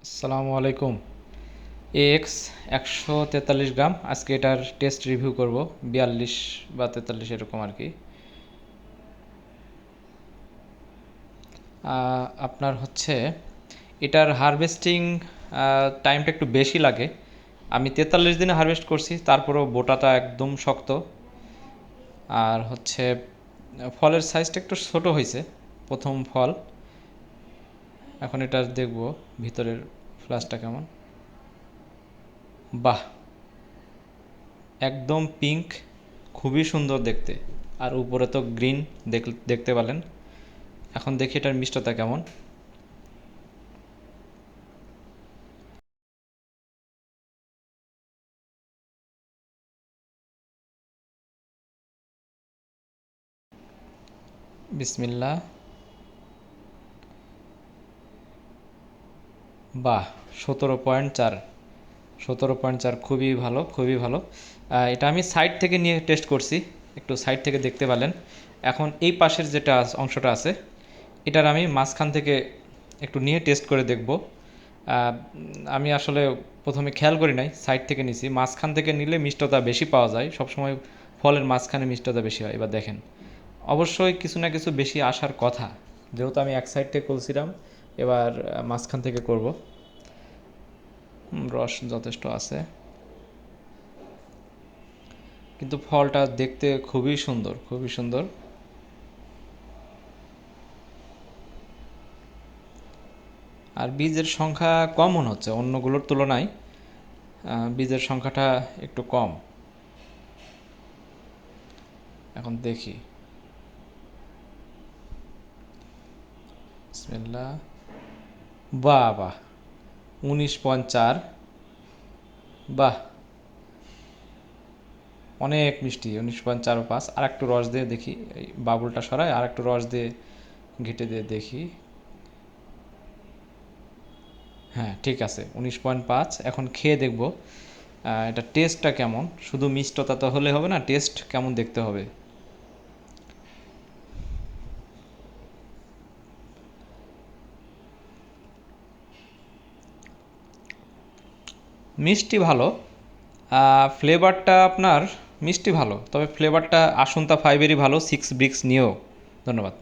আসসালামু আলাইকুম। এক্স 143 গ্রাম, আজকে এটার টেস্ট রিভিউ করব। 42 বা 43 এরকম আর কি। আপনার হচ্ছে এটার হারভেস্টিং টাইমটা একটু বেশি লাগে। আমি 43 দিনে হারভেস্ট করছি, তারপরেও বোটাটা একদম শক্ত। আর হচ্ছে ফলের সাইজটা একটু ছোট হয়েছে, প্রথম ফল। এখন এটা দেখব ভিতরের ফ্লাসটা কেমন। বাহ, একদম পিঙ্ক, খুবই সুন্দর দেখতে। আর উপরে তো গ্রিন দেখতে পেলেন। এখন দেখি এটার মিষ্টতা কেমন। বিসমিল্লাহ। বাহ, 17.4। 17.4 খুবই ভালো, খুবই ভালো। এটা আমি সাইড থেকে নিয়ে টেস্ট করছি, একটু সাইড থেকে দেখতে পেলেন। এখন এই পাশের যেটা অংশটা আছে, এটার আমি মাঝখান থেকে একটু নিয়ে টেস্ট করে দেখব। আমি আসলে প্রথমে খেয়াল করি নাই, সাইড থেকে নিছি। মাঝখান থেকে নিলে মিষ্টতা বেশি পাওয়া যায়, সবসময় ফলের মাঝখানে মিষ্টতা বেশি হয়। এবার দেখেন, অবশ্যই কিছু না কিছু বেশি আসার কথা, যেহেতু আমি এক সাইড থেকে করছিলাম। এবার মাঝখান থেকে করব। রস যথেষ্ট আছে, কিন্তু ফলটা দেখতে খুবই সুন্দর, খুবই সুন্দর। আর বীজের সংখ্যা কম মনে হচ্ছে অন্যগুলোর তুলনায়। বীজের সংখ্যাটা একটু কম। এখন দেখি। বিসমিল্লাহ। বাহ বাহ, 19.4। বাহ, অনেক মিষ্টি। 19.4 ও 5। আর একটু রস দিয়ে দেখি, এই বাবুলটা সরায় আর একটু রস দিয়ে ঘেটে দিয়ে দেখি। হ্যাঁ, ঠিক আছে, 19.5। এখন খেয়ে দেখব এটা টেস্টটা কেমন। শুধু মিষ্টতা তো হলে হবে না, টেস্ট কেমন দেখতে হবে। মিষ্টি ভালো। ফ্লেভারটা আপনার মিষ্টি ভালো, তবে ফ্লেভারটা আসন্তা ফাইভেরই ভালো, 6 ব্রিক্স নিয়েও। ধন্যবাদ।